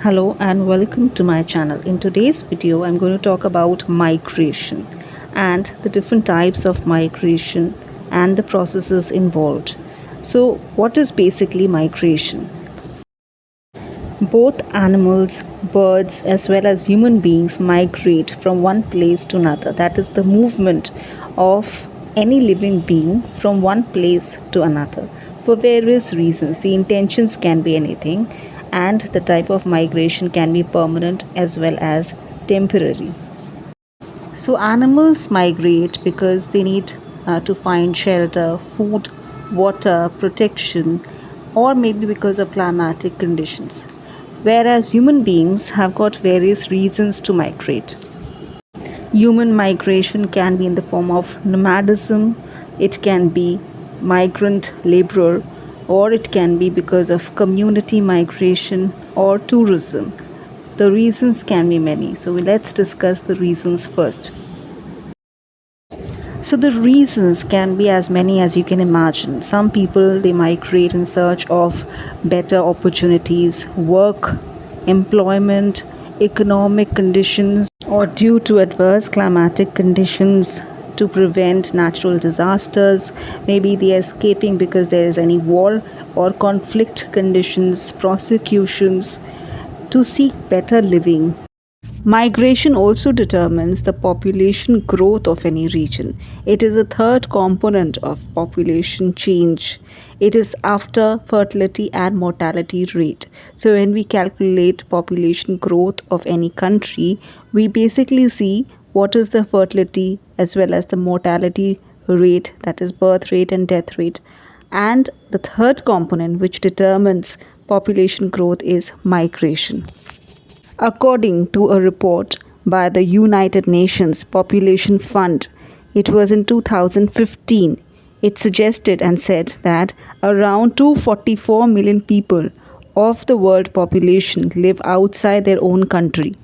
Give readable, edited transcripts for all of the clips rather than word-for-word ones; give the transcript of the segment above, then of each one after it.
Hello and welcome to my channel. In today's video, I'm going to talk about migration and the different types of migration and the processes involved. So, what is basically migration? Both animals, birds, as well as human beings migrate from one place to another. That is the movement of any living being from one place to another for various reasons. The intentions can be anything, and the type of migration can be permanent as well as temporary. So, animals migrate because they need to find shelter, food, water, protection, or maybe because of climatic conditions. Whereas human beings have got various reasons to migrate. Human migration can be in the form of nomadism, it can be migrant laborer, or it can be because of community migration or tourism. The reasons can be many. So let's discuss the reasons first. So the reasons can be as many as you can imagine. Some people they migrate in search of better opportunities, work, employment, economic conditions, or due to adverse climatic conditions to prevent natural disasters. Maybe they are escaping because there is any war or conflict conditions, prosecutions to seek better living. Migration also determines the population growth of any region. It is a third component of population change. It is after fertility and mortality rate. So, when we calculate population growth of any country, we basically see what is the fertility as well as the mortality rate, that is, birth rate and death rate. And the third component, which determines population growth, is migration. According to a report by the United Nations Population Fund, it was in 2015. It suggested and said that around 244 million people of the world population live outside their own country.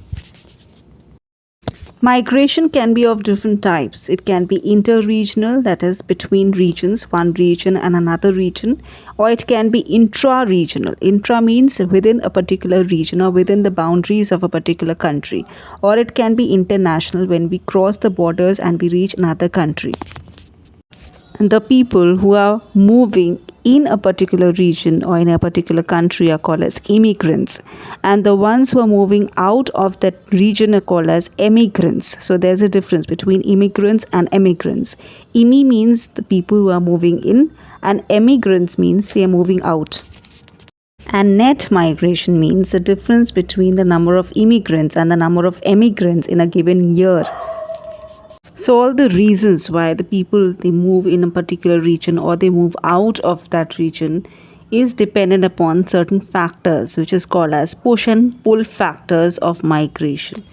Migration can be of different types. It can be interregional, that is, between regions, one region and another region, or it can be intra regional. Intra means within a particular region or within the boundaries of a particular country, or it can be international when we cross the borders and we reach another country. And the people who are moving in a particular region or in a particular country are called as immigrants, and the ones who are moving out of that region are called as emigrants. So there's a difference between immigrants and emigrants. Imi means the people who are moving in, and emigrants means they are moving out. And net migration means the difference between the number of immigrants and the number of emigrants in a given year. So all the reasons why the people they move in a particular region or they move out of that region is dependent upon certain factors, which is called as push and pull factors of migration.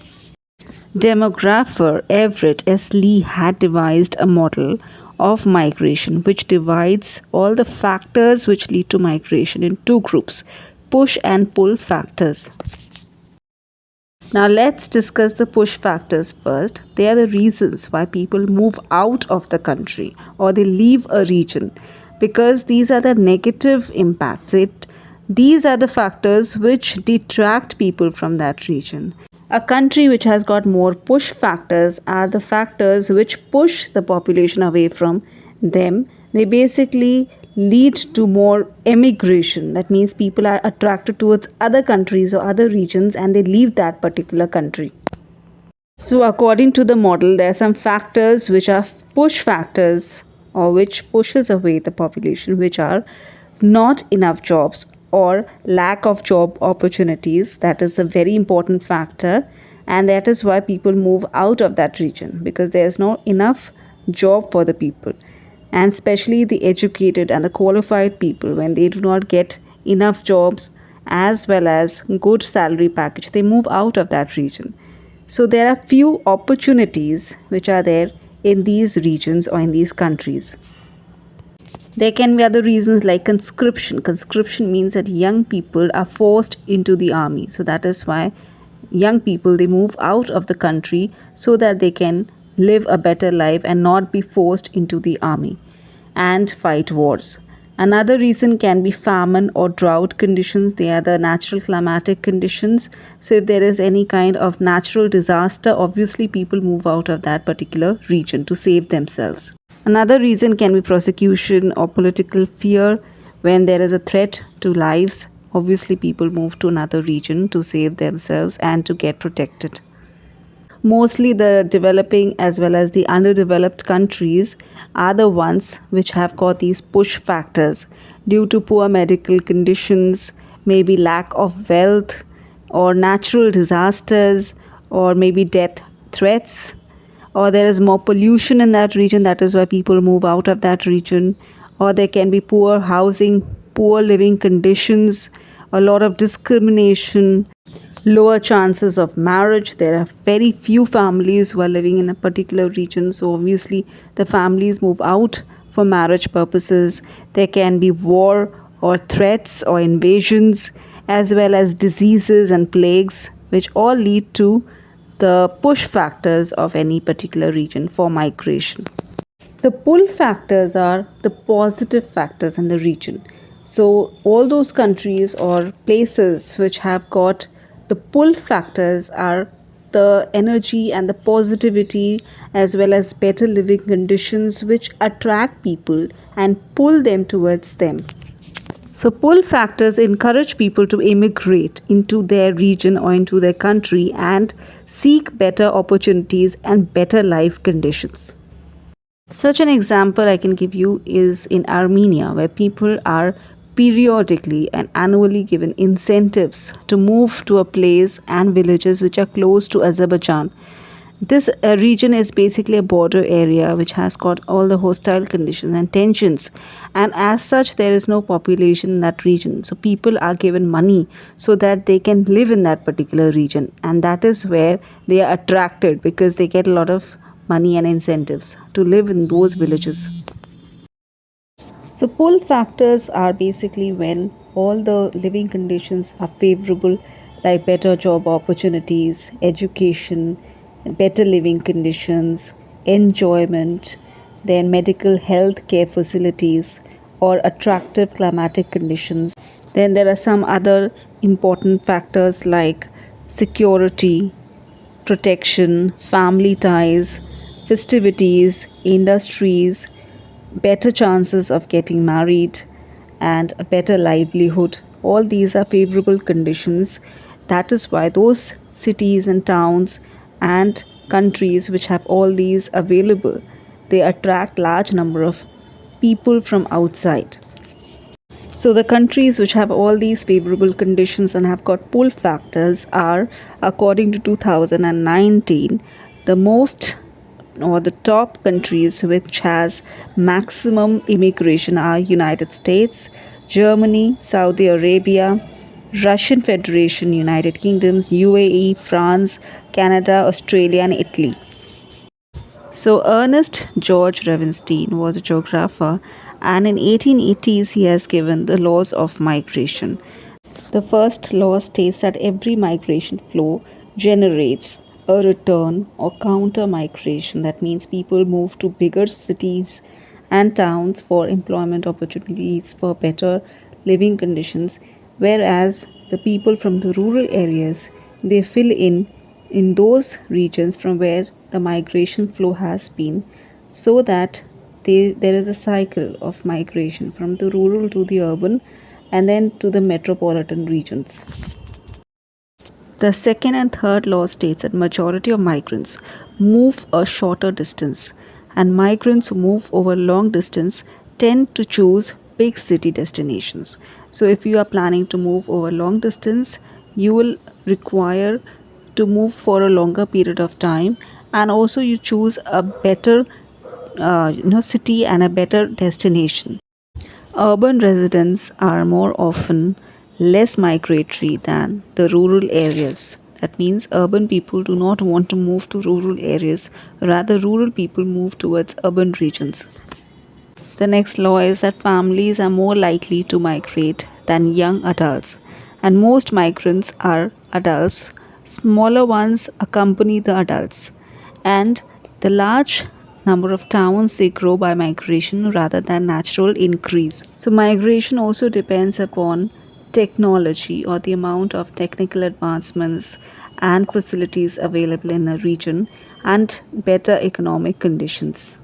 Demographer Everett S. Lee had devised a model of migration which divides all the factors which lead to migration in two groups: push and pull factors. Now let's discuss the push factors first. They are the reasons why people move out of the country or they leave a region, because these are the negative impacts. These are the factors which detract people from that region. A country which has got more push factors are the factors which push the population away from them. They basically lead to more emigration. That means people are attracted towards other countries or other regions and they leave that particular country. So, according to the model, there are some factors which are push factors or which pushes away the population, which are not enough jobs or lack of job opportunities. That is a very important factor, and that is why people move out of that region, because there is not enough job for the people, and especially the educated and the qualified people, when they do not get enough jobs as well as good salary package, they move out of that region. So there are few opportunities which are there in these regions or in these countries. There can be other reasons like conscription. Conscription means that young people are forced into the army. So that is why young people they move out of the country so that they can live a better life and not be forced into the army and fight wars. Another reason can be famine or drought conditions. They are the natural climatic conditions. So, if there is any kind of natural disaster, obviously people move out of that particular region to save themselves. Another reason can be persecution or political fear. When there is a threat to lives, obviously people move to another region to save themselves and to get protected. Mostly the developing as well as the underdeveloped countries are the ones which have got these push factors due to poor medical conditions, maybe lack of wealth, or natural disasters, or maybe death threats, or there is more pollution in that region, that is why people move out of that region, or there can be poor housing, poor living conditions, a lot of discrimination, lower chances of marriage. There are very few families who are living in a particular region, so obviously the families move out for marriage purposes. There can be war or threats or invasions, as well as diseases and plagues, which all lead to the push factors of any particular region for migration. The pull factors are the positive factors in the region. So, all those countries or places which have got the pull factors are the energy and the positivity, as well as better living conditions, which attract people and pull them towards them. So, pull factors encourage people to immigrate into their region or into their country and seek better opportunities and better life conditions. Such an example I can give you is in Armenia, where people are periodically and annually given incentives to move to a place and villages which are close to Azerbaijan. This region is basically a border area which has got all the hostile conditions and tensions, and as such, there is no population in that region. So, people are given money so that they can live in that particular region, and that is where they are attracted because they get a lot of money and incentives to live in those villages. So, pull factors are basically when all the living conditions are favorable, like better job opportunities, education, better living conditions, enjoyment, then medical health care facilities, or attractive climatic conditions. Then there are some other important factors like security, protection, family ties, festivities, industries, better chances of getting married, and a better livelihood. All these are favorable conditions. That is why those cities and towns and countries which have all these available, they attract large number of people from outside. So the countries which have all these favorable conditions and have got pull factors are, according to 2019, the most or the top countries which has maximum immigration are United States, Germany, Saudi Arabia, Russian Federation, United Kingdoms, UAE, France, Canada, Australia, and Italy. So, Ernest George Ravenstein was a geographer, and in 1880s he has given the laws of migration. The first law states that every migration flow generates a return or counter migration. That means people move to bigger cities and towns for employment opportunities, for better living conditions, whereas the people from the rural areas, they fill in those regions from where the migration flow has been, so that there is a cycle of migration from the rural to the urban and then to the metropolitan regions. The second and third law states that majority of migrants move a shorter distance, and migrants who move over long distance tend to choose big city destinations. So if you are planning to move over long distance, you will require to move for a longer period of time, and also you choose a better city and a better destination. Urban residents are more often less migratory than the rural areas. That means urban people do not want to move to rural areas, rather, rural people move towards urban regions. The next law is that families are more likely to migrate than young adults, and most migrants are adults. Smaller ones accompany the adults, and the large Number of towns they grow by migration rather than natural increase. So migration also depends upon technology or the amount of technical advancements and facilities available in a region and better economic conditions.